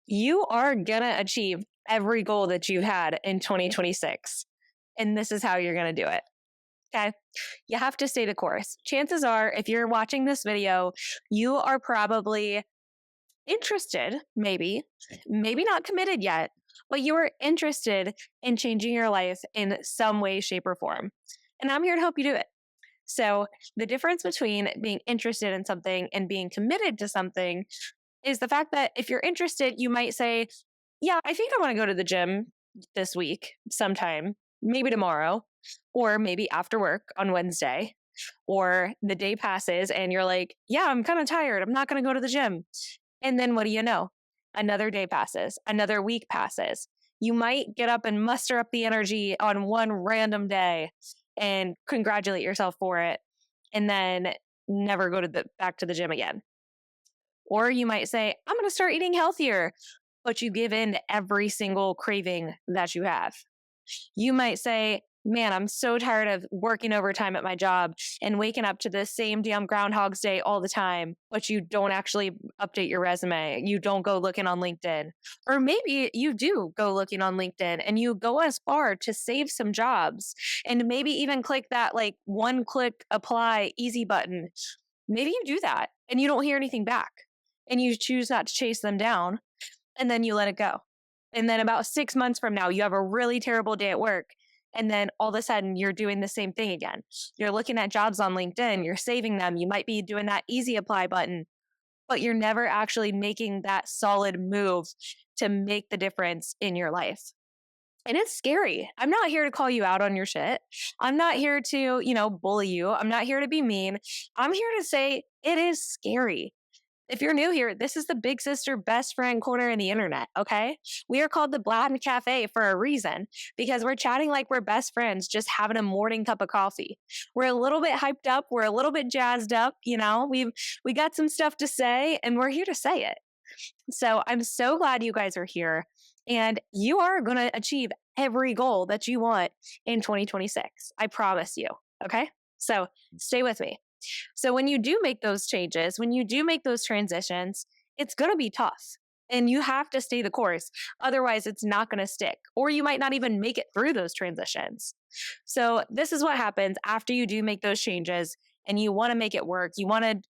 You are gonna achieve every goal that you've had in 2026. And this is how you're gonna do it. Okay. You have to stay the course. Chances are, if you're watching this video, you are probably interested, maybe not committed yet, but you are interested in changing your life in some way, shape, or form. And I'm here to help you do it. So, the difference between being interested in something and being committed to something is the fact that if you're interested, you might say, yeah, I think I want to go to the gym this week sometime, maybe tomorrow, or maybe after work on Wednesday. Or the day passes and you're like, yeah, I'm kind of tired. I'm not going to go to the gym. And then what do you know? Another day passes, another week passes. You might get up and muster up the energy on one random day and congratulate yourself for it, and then never go to the back to the gym again. Or you might say, I'm going to start eating healthier, but you give in to every single craving that you have. You might say, man, I'm so tired of working overtime at my job and waking up to the same damn Groundhog's Day all the time, but you don't actually update your resume. You don't go looking on LinkedIn. Or maybe you do go looking on LinkedIn and you go as far to save some jobs and maybe even click that like one click apply easy button. Maybe you do that and you don't hear anything back and you choose not to chase them down and then you let it go. And then about 6 months from now, you have a really terrible day at work. And then all of a sudden, you're doing the same thing again. You're looking at jobs on LinkedIn, you're saving them. You might be doing that easy apply button, but you're never actually making that solid move to make the difference in your life. And it's scary. I'm not here to call you out on your shit. I'm not here to, bully you. I'm not here to be mean. I'm here to say it is scary. If you're new here, this is the big sister best friend corner in the internet, okay? We are called the Black Cafe for a reason because we're chatting like we're best friends, just having a morning cup of coffee. We're a little bit hyped up, we're a little bit jazzed up, we got some stuff to say and we're here to say it. So I'm so glad you guys are here and you are going to achieve every goal that you want in 2026. I promise you, okay? So stay with me. So when you do make those changes, when you do make those transitions, it's going to be tough and you have to stay the course. Otherwise, it's not going to stick, or you might not even make it through those transitions. So this is what happens after you do make those changes and you want to make it work. You want to,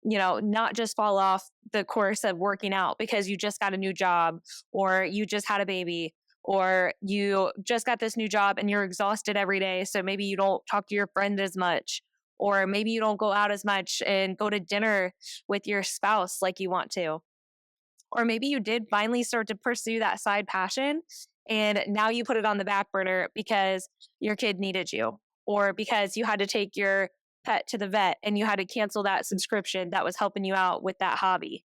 not just fall off the course of working out because you just got a new job or you just had a baby or you just got this new job and you're exhausted every day. So maybe you don't talk to your friend as much. Or maybe you don't go out as much and go to dinner with your spouse like you want to. Or maybe you did finally start to pursue that side passion and now you put it on the back burner because your kid needed you or because you had to take your pet to the vet and you had to cancel that subscription that was helping you out with that hobby.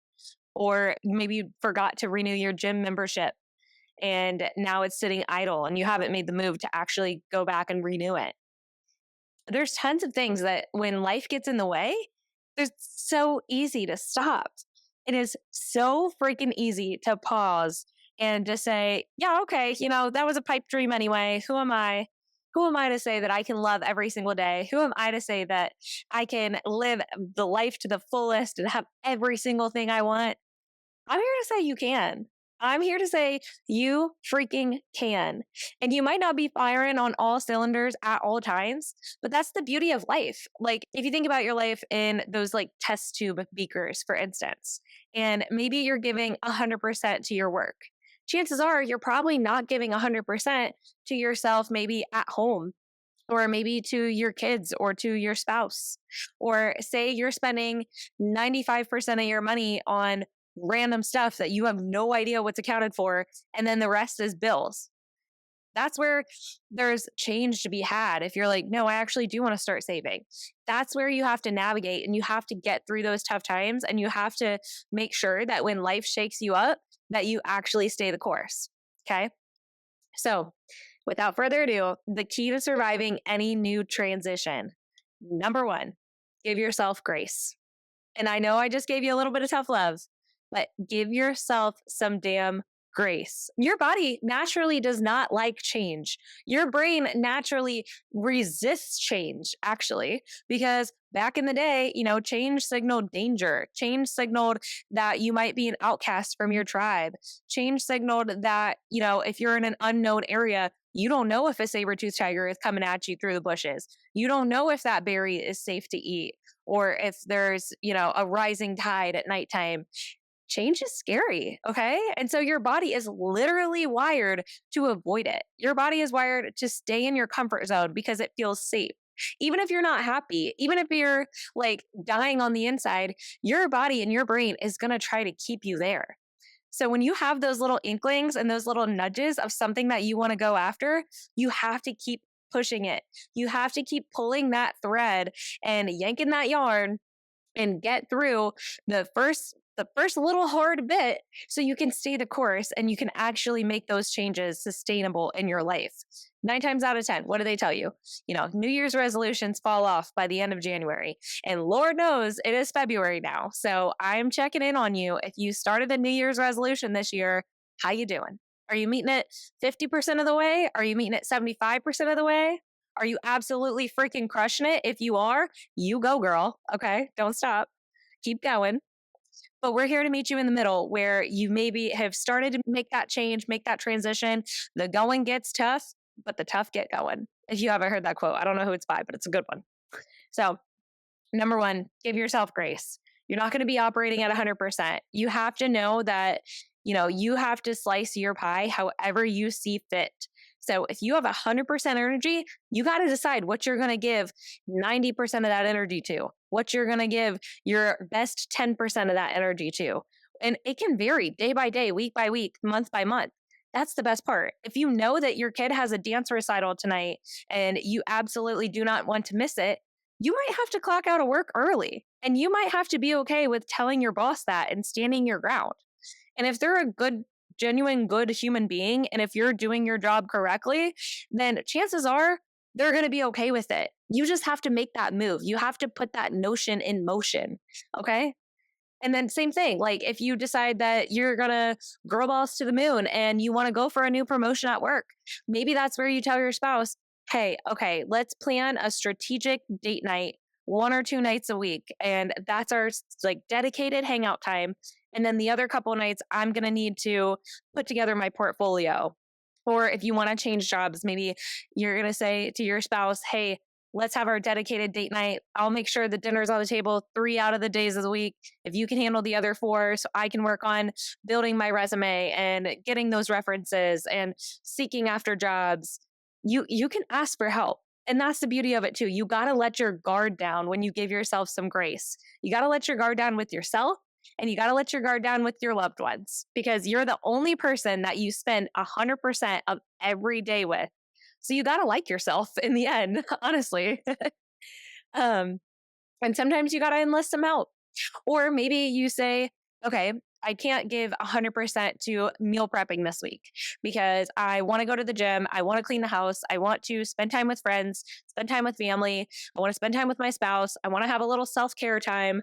Or maybe you forgot to renew your gym membership and now it's sitting idle and you haven't made the move to actually go back and renew it. There's tons of things that when life gets in the way, it's so easy to stop. It is so freaking easy to pause and to say, yeah, okay, that was a pipe dream anyway. Who am I? Who am I to say that I can love every single day? Who am I to say that I can live the life to the fullest and have every single thing I want? I'm here to say you can. I'm here to say you freaking can. And you might not be firing on all cylinders at all times, but that's the beauty of life. Like if you think about your life in those like test tube beakers, for instance, and maybe you're giving 100% to your work. Chances are you're probably not giving 100% to yourself, maybe at home, or maybe to your kids or to your spouse. Or say you're spending 95% of your money on random stuff that you have no idea what's accounted for, and then the rest is bills. That's where there's change to be had. If you're like, no, I actually do want to start saving. That's where you have to navigate and you have to get through those tough times and you have to make sure that when life shakes you up, that you actually stay the course. Okay. So without further ado, the key to surviving any new transition. Number one, give yourself grace. And I know I just gave you a little bit of tough love, but give yourself some damn grace. Your body naturally does not like change. Your brain naturally resists change, actually, because Back in the day, change signaled danger. Change signaled that you might be an outcast from your tribe. Change signaled that, if you're in an unknown area, you don't know if a saber-toothed tiger is coming at you through the bushes. You don't know if that berry is safe to eat or if there's, a rising tide at nighttime. Change is scary. Okay. And so your body is literally wired to avoid it. Your body is wired to stay in your comfort zone because it feels safe. Even if you're not happy, even if you're like dying on the inside, your body and your brain is going to try to keep you there. So when you have those little inklings and those little nudges of something that you want to go after, you have to keep pushing it. You have to keep pulling that thread and yanking that yarn and get through the first little hard bit so you can stay the course and you can actually make those changes sustainable in your life. 9 times out of 10, what do they tell you? New Year's resolutions fall off by the end of January. And Lord knows it is February now. So I'm checking in on you. If you started a New Year's resolution this year, how you doing? Are you meeting it 50% of the way? Are you meeting it 75% of the way? Are you absolutely freaking crushing it? If you are, you go, girl. Okay. Don't stop. Keep going. But we're here to meet you in the middle where you maybe have started to make that change, make that transition. The going gets tough, but the tough get going. If you haven't heard that quote, I don't know who it's by, but it's a good one. So, number one, give yourself grace. You're not going to be operating at 100%. You have to know that, you have to slice your pie however you see fit. So if you have 100% energy, you got to decide what you're going to give 90% of that energy to, what you're going to give your best 10% of that energy to. And it can vary day by day, week by week, month by month. That's the best part. If you know that your kid has a dance recital tonight and you absolutely do not want to miss it, you might have to clock out of work early. And you might have to be okay with telling your boss that and standing your ground. And if they're a good, genuine, good human being, and if you're doing your job correctly, then chances are they're going to be okay with it. You just have to make that move. You have to put that notion in motion. Okay. And then same thing, like if you decide that you're going to girl boss to the moon and you want to go for a new promotion at work, maybe that's where you tell your spouse, hey, okay, let's plan a strategic date night 1 or 2 nights a week. And that's our like dedicated hangout time. And then the other couple nights, I'm going to need to put together my portfolio. Or if you want to change jobs, maybe you're going to say to your spouse, hey, let's have our dedicated date night. I'll make sure the dinner's on the table 3 out of the days of the week. If you can handle the other 4, so I can work on building my resume and getting those references and seeking after jobs. You can ask for help. And that's the beauty of it too. You got to let your guard down when you give yourself some grace. You got to let your guard down with yourself and you got to let your guard down with your loved ones because you're the only person that you spend 100% of every day with. So you got to like yourself in the end, honestly. And sometimes you got to enlist some help. Or maybe you say, okay, I can't give 100% to meal prepping this week because I want to go to the gym. I want to clean the house. I want to spend time with friends, spend time with family. I want to spend time with my spouse. I want to have a little self-care time.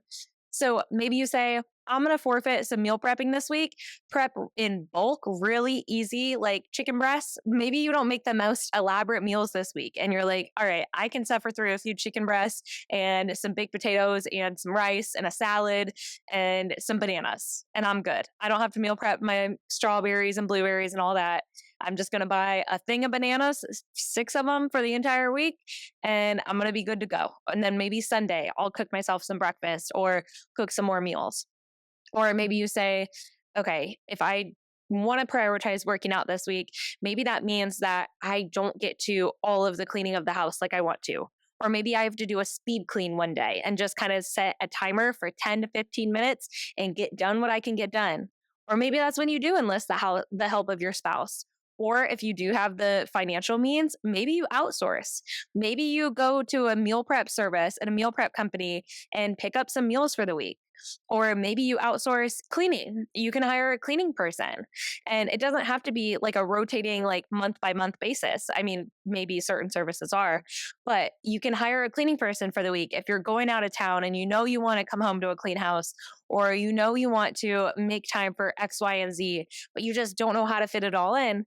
So maybe you say, I'm going to forfeit some meal prepping this week. Prep in bulk, really easy, like chicken breasts. Maybe you don't make the most elaborate meals this week. And you're like, all right, I can suffer through a few chicken breasts and some baked potatoes and some rice and a salad and some bananas. And I'm good. I don't have to meal prep my strawberries and blueberries and all that. I'm just going to buy a thing of bananas, 6 of them for the entire week, and I'm going to be good to go. And then maybe Sunday, I'll cook myself some breakfast or cook some more meals. Or maybe you say, okay, if I want to prioritize working out this week, maybe that means that I don't get to all of the cleaning of the house like I want to. Or maybe I have to do a speed clean one day and just kind of set a timer for 10 to 15 minutes and get done what I can get done. Or maybe that's when you do enlist the help of your spouse. Or if you do have the financial means, maybe you outsource. Maybe you go to a meal prep service and a meal prep company and pick up some meals for the week. Or maybe you outsource cleaning. You can hire a cleaning person. And it doesn't have to be like a rotating like month by month basis. I mean, maybe certain services are, but you can hire a cleaning person for the week if you're going out of town and you know you want to come home to a clean house, or you know you want to make time for X, Y, and Z, but you just don't know how to fit it all in.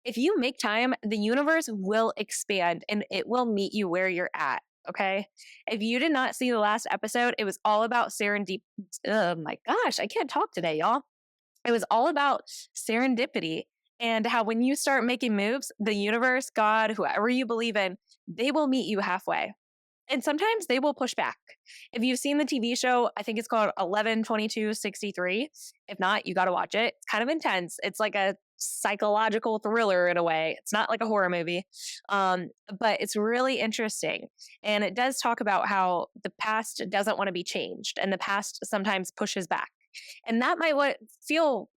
If you make time, the universe will expand and it will meet you where you're at. Okay. If you did not see the last episode, it was all about serendipity. Oh my gosh, I can't talk today, y'all. It was all about serendipity and how when you start making moves, the universe, God, whoever you believe in, they will meet you halfway. And sometimes they will push back. If you've seen the TV show, I think it's called 11/22/63. If not, you got to watch it. It's kind of intense. It's like a psychological thriller in a way. It's not like a horror movie, but it's really interesting. And it does talk about how the past doesn't want to be changed, and the past sometimes pushes back. And that might what feel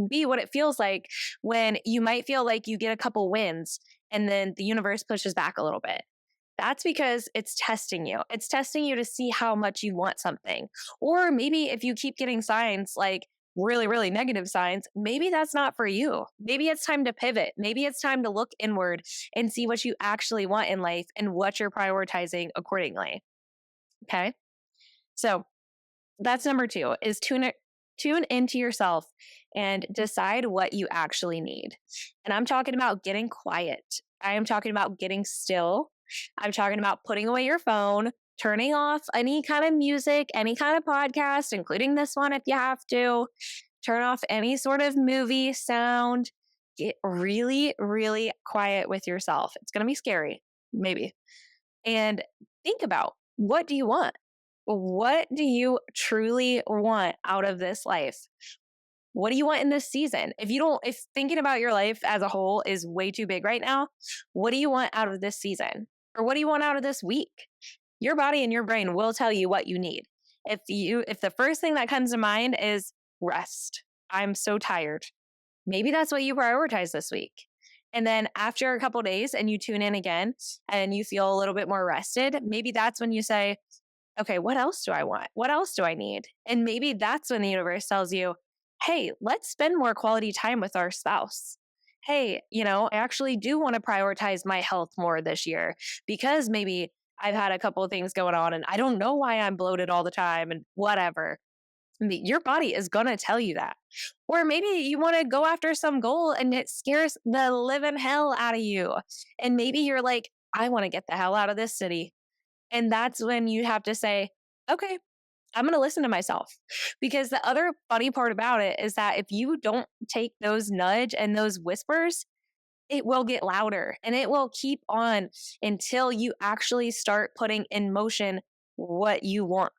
be what it feels like when you might feel like you get a couple wins and then the universe pushes back a little bit. That's because it's testing you. It's testing you to see how much you want something. Or maybe if you keep getting signs like really, really negative signs, maybe that's not for you. Maybe it's time to pivot. Maybe it's time to look inward and see what you actually want in life and what you're prioritizing accordingly. Okay. So that's number two is tune into yourself and decide what you actually need. And I'm talking about getting quiet. I am talking about getting still. I'm talking about putting away your phone, turning off any kind of music, any kind of podcast, including this one if you have to. Turn off any sort of movie sound. Get really, really quiet with yourself. It's going to be scary, maybe. And think about, what do you want? What do you truly want out of this life? What do you want in this season? If thinking about your life as a whole is way too big right now, what do you want out of this season? Or what do you want out of this week? Your body and your brain will tell you what you need. If the first thing that comes to mind is rest, I'm so tired, maybe that's what you prioritize this week. And then after a couple days and you tune in again and you feel a little bit more rested, maybe that's when you say, okay, what else do I want? What else do I need? And maybe that's when the universe tells you, hey, let's spend more quality time with our spouse. Hey, I actually do want to prioritize my health more this year because maybe I've had a couple of things going on and I don't know why I'm bloated all the time and whatever. Your body is going to tell you that. Or maybe you want to go after some goal and it scares the living hell out of you. And maybe you're like, I want to get the hell out of this city. And that's when you have to say, okay, I'm going to listen to myself. Because the other funny part about it is that if you don't take those nudge and those whispers, it will get louder and it will keep on until you actually start putting in motion what you want.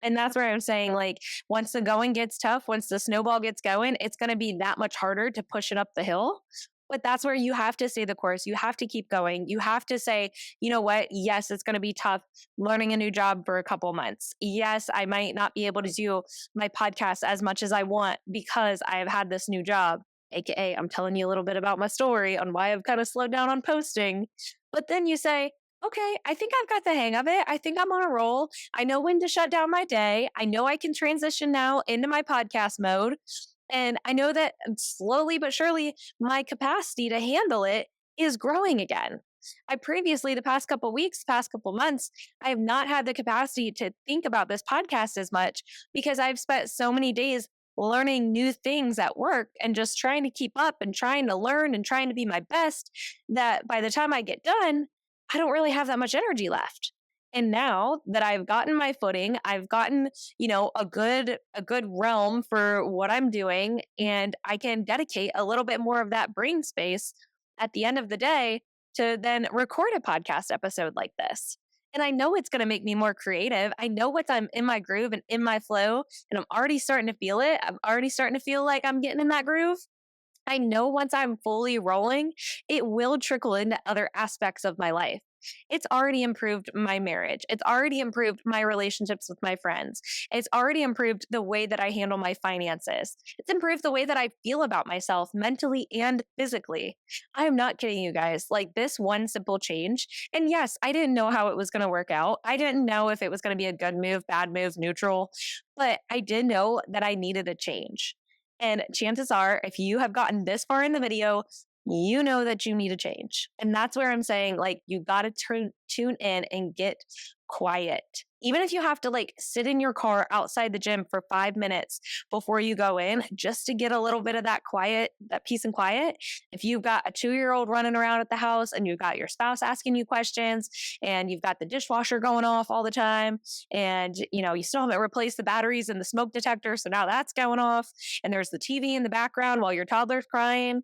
And that's where I'm saying, like, once the going gets tough, once the snowball gets going, it's going to be that much harder to push it up the hill. But that's where you have to stay the course. You have to keep going. You have to say, you know what? Yes, it's going to be tough learning a new job for a couple months. Yes, I might not be able to do my podcast as much as I want because I have had this new job. AKA, I'm telling you a little bit about my story on why I've kind of slowed down on posting. But then you say, okay, I think I've got the hang of it. I think I'm on a roll. I know when to shut down my day. I know I can transition now into my podcast mode. And I know that slowly but surely, my capacity to handle it is growing again. I previously, the past couple weeks, past couple months, I have not had the capacity to think about this podcast as much because I've spent so many days learning new things at work and just trying to keep up and trying to learn and trying to be my best that by the time I get done, I don't really have that much energy left. And now that I've gotten my footing, I've gotten, a good realm for what I'm doing, and I can dedicate a little bit more of that brain space at the end of the day to then record a podcast episode like this. And I know it's going to make me more creative. I know once I'm in my groove and in my flow, and I'm already starting to feel it. I'm already starting to feel like I'm getting in that groove. I know once I'm fully rolling, it will trickle into other aspects of my life. It's already improved my marriage. It's already improved my relationships with my friends. It's already improved the way that I handle my finances. It's improved the way that I feel about myself mentally and physically. I am not kidding you guys. Like this one simple change. And yes, I didn't know how it was going to work out. I didn't know if it was going to be a good move, bad move, neutral, but I did know that I needed a change. And chances are, if you have gotten this far in the video, you know that you need a change. And that's where I'm saying, like, you got to tune in and get quiet. Even if you have to like sit in your car outside the gym for 5 minutes before you go in, just to get a little bit of that quiet, that peace and quiet. If you've got a 2-year-old running around at the house and you've got your spouse asking you questions and you've got the dishwasher going off all the time and you still haven't replaced the batteries in the smoke detector, so now that's going off and there's the TV in the background while your toddler's crying,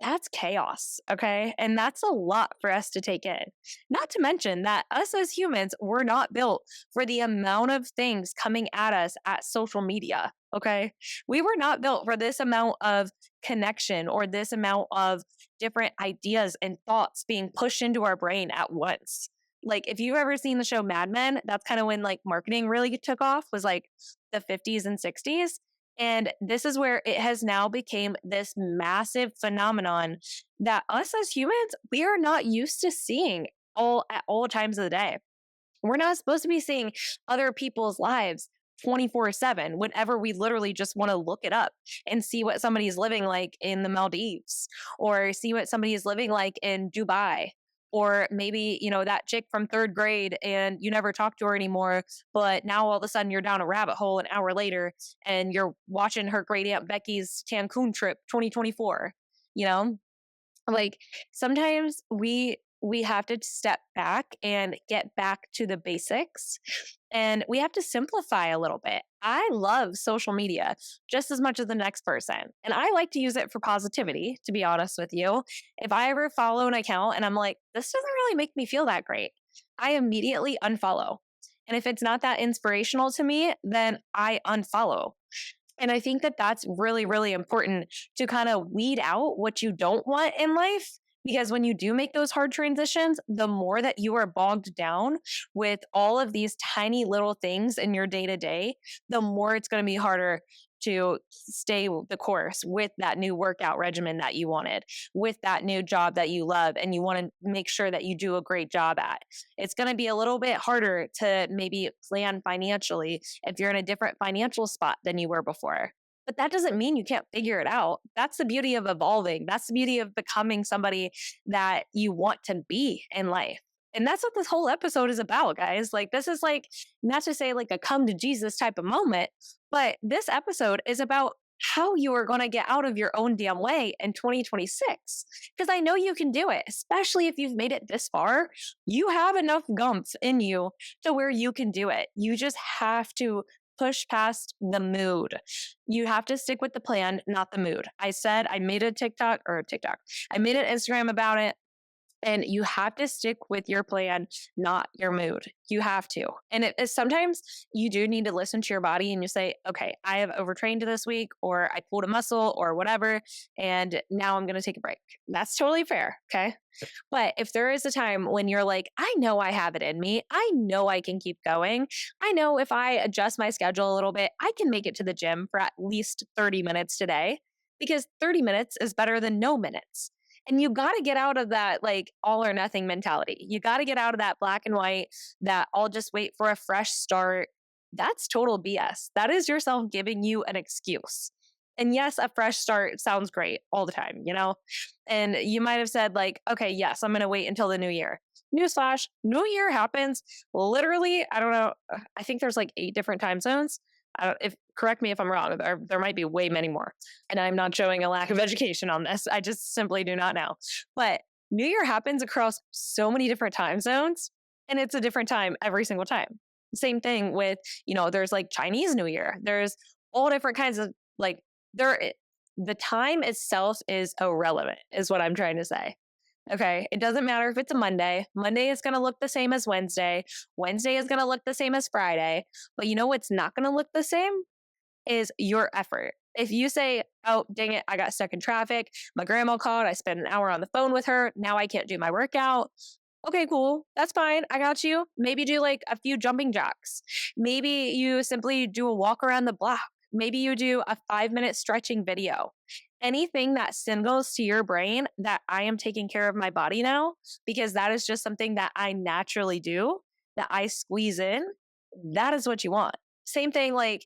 that's chaos, okay? And that's a lot for us to take in. Not to mention that us as humans, we're not built for the amount of things coming at us at social media, okay? We were not built for this amount of connection or this amount of different ideas and thoughts being pushed into our brain at once. Like if you've ever seen the show Mad Men, that's kind of when like marketing really took off, was like the 50s and 60s. And this is where it has now become this massive phenomenon that us as humans, we are not used to seeing all at all times of the day. We're not supposed to be seeing other people's lives 24/7 whenever we literally just want to look it up and see what somebody's living like in the Maldives or see what somebody is living like in Dubai. Or maybe, that chick from third grade and you never talk to her anymore, but now all of a sudden you're down a rabbit hole an hour later and you're watching her great Aunt Becky's Cancun trip 2024, you know? Like sometimes we have to step back and get back to the basics and we have to simplify a little bit. I love social media just as much as the next person. And I like to use it for positivity, to be honest with you. If I ever follow an account and I'm like, this doesn't really make me feel that great, I immediately unfollow. And if it's not that inspirational to me, then I unfollow. And I think that that's really, really important to kind of weed out what you don't want in life. Because when you do make those hard transitions, the more that you are bogged down with all of these tiny little things in your day to day, the more it's going to be harder to stay the course with that new workout regimen that you wanted, with that new job that you love and you want to make sure that you do a great job at. It's going to be a little bit harder to maybe plan financially if you're in a different financial spot than you were before. But that doesn't mean you can't figure it out. That's the beauty of evolving. That's the beauty of becoming somebody that you want to be in life. And that's what this whole episode is about, guys. Like, this is like, not to say like a come to Jesus type of moment, but this episode is about how you are going to get out of your own damn way in 2026. Because I know you can do it, especially if you've made it this far. You have enough gumps in you to where you can do it. You just have to push past the mood. You have to stick with the plan, not the mood. I said I made a TikTok. I made an Instagram about it. And you have to stick with your plan, not your mood. You have to. And it is sometimes you do need to listen to your body and you say, okay, I have overtrained this week, or I pulled a muscle or whatever, and now I'm going to take a break. That's totally fair. Okay. But if there is a time when you're like, I know I have it in me, I know I can keep going. I know if I adjust my schedule a little bit, I can make it to the gym for at least 30 minutes today, because 30 minutes is better than no minutes. And you got to get out of that like all or nothing mentality. You got to get out of that black and white, that I'll just wait for a fresh start. That's total BS. That is yourself giving you an excuse. And yes, a fresh start sounds great all the time, And you might have said like, okay, yes, I'm going to wait until the new year. Newsflash, new year happens literally, I don't know, I think there's like 8 different time zones. Correct me if I'm wrong. There might be way many more, and I'm not showing a lack of education on this. I just simply do not know. But New Year happens across so many different time zones, and it's a different time every single time. Same thing with there's like Chinese New Year. There's all different kinds of like the time itself is irrelevant, is what I'm trying to say. Okay. It doesn't matter if it's a Monday. Monday is going to look the same as Wednesday. Wednesday is going to look the same as Friday. But you know what's not going to look the same is your effort. If you say, oh, dang it, I got stuck in traffic. My grandma called. I spent an hour on the phone with her. Now I can't do my workout. Okay, cool. That's fine. I got you. Maybe do like a few jumping jacks. Maybe you simply do a walk around the block. Maybe you do a 5-minute stretching video. Anything that signals to your brain that I am taking care of my body now, because that is just something that I naturally do, that I squeeze in, that is what you want. Same thing like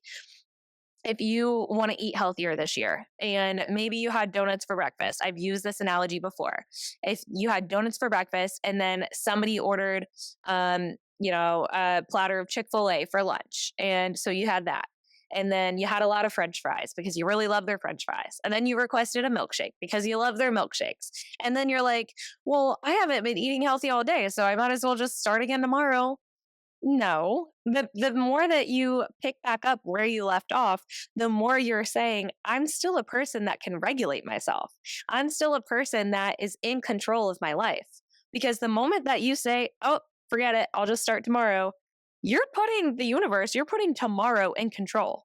if you want to eat healthier this year and maybe you had donuts for breakfast. I've used this analogy before. If you had donuts for breakfast and then somebody ordered a platter of Chick-fil-A for lunch. And so you had that. And then you had a lot of French fries because you really love their French fries. And then you requested a milkshake because you love their milkshakes. And then you're like, well, I haven't been eating healthy all day, so I might as well just start again tomorrow. No, the more that you pick back up where you left off, the more you're saying, I'm still a person that can regulate myself. I'm still a person that is in control of my life. Because the moment that you say, oh, forget it, I'll just start tomorrow, you're putting the universe, you're putting tomorrow in control.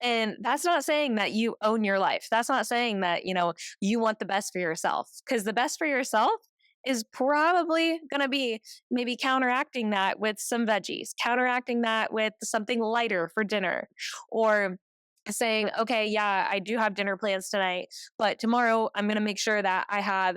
And that's not saying that you own your life. That's not saying that, you want the best for yourself, because the best for yourself is probably going to be maybe counteracting that with some veggies, counteracting that with something lighter for dinner, or saying, okay, yeah, I do have dinner plans tonight, but tomorrow I'm going to make sure that I have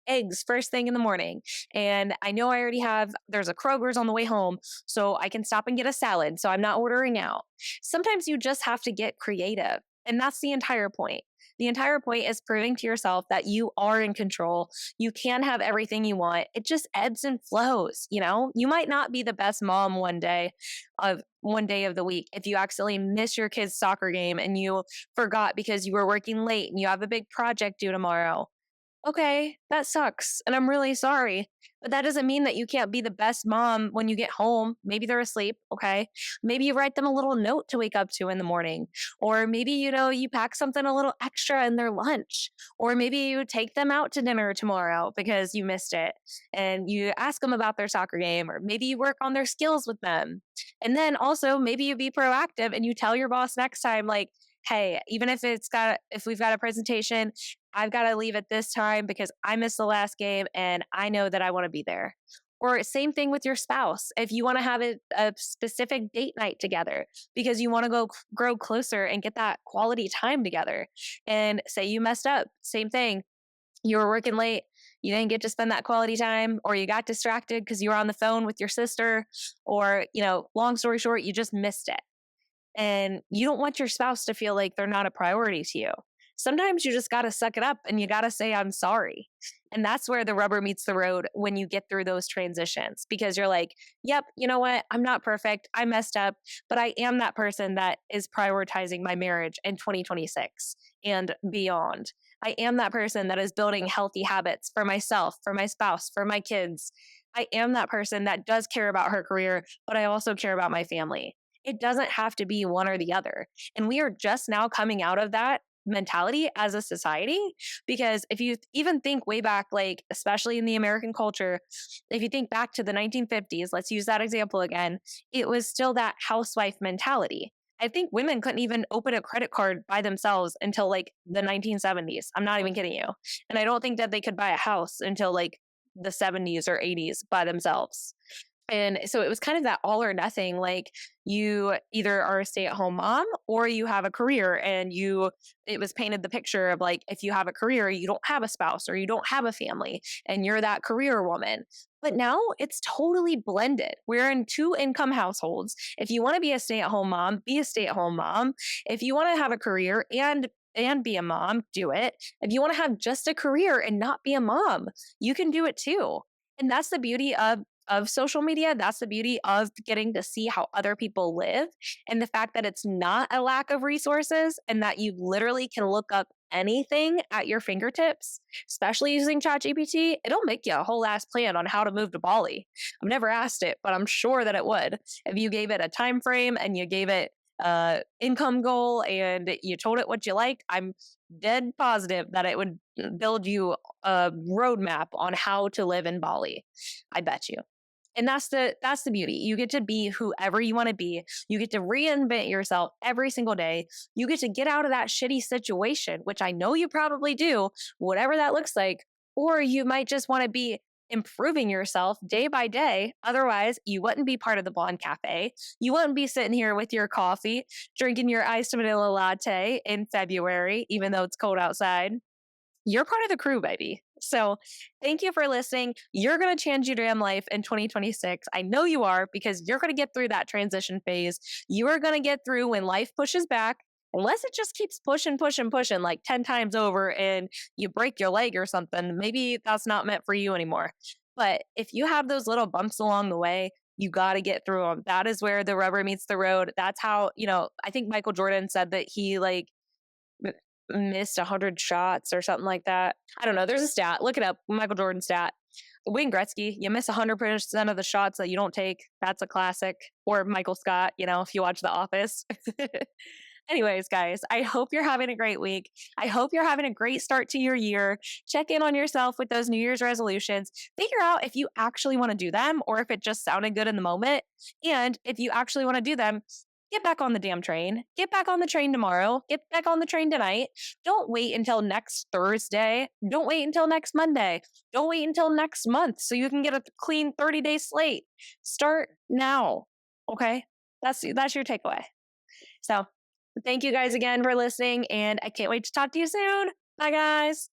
eggs first thing in the morning. And I know I already there's a Kroger's on the way home, so I can stop and get a salad. So I'm not ordering out. Sometimes you just have to get creative. And that's the entire point. The entire point is proving to yourself that you are in control. You can have everything you want. It just ebbs and flows. You might not be the best mom one day of the week if you accidentally miss your kid's soccer game and you forgot because you were working late and you have a big project due tomorrow. Okay, that sucks. And I'm really sorry. But that doesn't mean that you can't be the best mom when you get home. Maybe they're asleep. Okay. Maybe you write them a little note to wake up to in the morning. Or maybe, you pack something a little extra in their lunch. Or maybe you take them out to dinner tomorrow because you missed it and you ask them about their soccer game. Or maybe you work on their skills with them. And then also maybe you be proactive and you tell your boss next time, like, hey, even if we've got a presentation, I've got to leave at this time because I missed the last game and I know that I want to be there. Or same thing with your spouse. If you want to have a specific date night together because you want to grow closer and get that quality time together, and say you messed up, same thing. You were working late, you didn't get to spend that quality time, or you got distracted because you were on the phone with your sister, or, long story short, you just missed it. And you don't want your spouse to feel like they're not a priority to you. Sometimes you just got to suck it up and you got to say, I'm sorry. And that's where the rubber meets the road when you get through those transitions, because you're like, yep, you know what? I'm not perfect. I messed up, but I am that person that is prioritizing my marriage in 2026 and beyond. I am that person that is building healthy habits for myself, for my spouse, for my kids. I am that person that does care about her career, but I also care about my family. It doesn't have to be one or the other. And we are just now coming out of that mentality as a society, because if you even think way back, like especially in the American culture, if you think back to the 1950s, let's use that example again, it was still that housewife mentality. I think women couldn't even open a credit card by themselves until like the 1970s. I'm not even kidding you. And I don't think that they could buy a house until like the 70s or 80s by themselves. And so it was kind of that all or nothing. Like, you either are a stay-at-home mom or you have a career, and it was painted the picture of like, if you have a career, you don't have a spouse or you don't have a family and you're that career woman. But now it's totally blended. We're in two income households. If you want to be a stay-at-home mom, be a stay-at-home mom. If you want to have a career and be a mom, do it. If you want to have just a career and not be a mom, you can do it too. And that's the beauty of social media. That's the beauty of getting to see how other people live, and the fact that it's not a lack of resources, and that you literally can look up anything at your fingertips, especially using ChatGPT. It'll make you a whole ass plan on how to move to Bali. I've never asked it, but I'm sure that it would. If you gave it a time frame and you gave it income goal and you told it what you liked, I'm dead positive that it would build you a roadmap on how to live in Bali. I bet you. And that's the beauty. You get to be whoever you want to be. You get to reinvent yourself every single day. You get to get out of that shitty situation, which I know you probably do, whatever that looks like. Or you might just want to be improving yourself day by day. Otherwise, you wouldn't be part of the Blonde Cafe. You wouldn't be sitting here with your coffee, drinking your iced vanilla latte in February, even though it's cold outside. You're part of the crew, baby. So thank you for listening. You're going to change your damn life in 2026. I know you are, because you're going to get through that transition phase. You are going to get through when life pushes back, unless it just keeps pushing like 10 times over and you break your leg or something. Maybe that's not meant for you anymore. But if you have those little bumps along the way, You got to get through them. That is where the rubber meets the road. That's how, I think Michael Jordan said that he like m- missed 100 shots or something like that. I don't know. There's a stat. Look it up. Michael Jordan stat. Wayne Gretzky, you miss 100% of the shots that you don't take. That's a classic. Or Michael Scott, if you watch The Office. Anyways, guys, I hope you're having a great week. I hope you're having a great start to your year. Check in on yourself with those New Year's resolutions. Figure out if you actually want to do them or if it just sounded good in the moment. And if you actually want to do them, get back on the damn train. Get back on the train tomorrow. Get back on the train tonight. Don't wait until next Thursday. Don't wait until next Monday. Don't wait until next month so you can get a clean 30-day slate. Start now. Okay? That's your takeaway. So, thank you guys again for listening, and I can't wait to talk to you soon. Bye, guys.